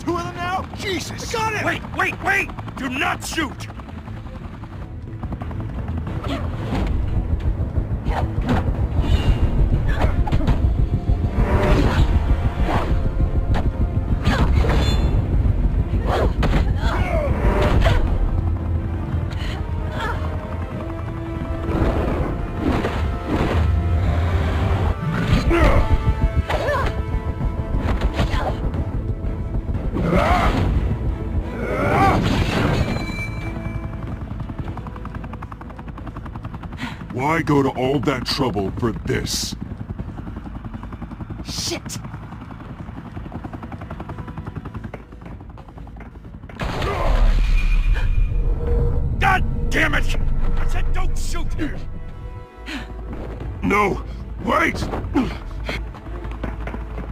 two of them now? Jesus! I got him! Wait! Do not shoot! Why go to all that trouble for this? Shit! God damn it! I said don't shoot her! No! Wait!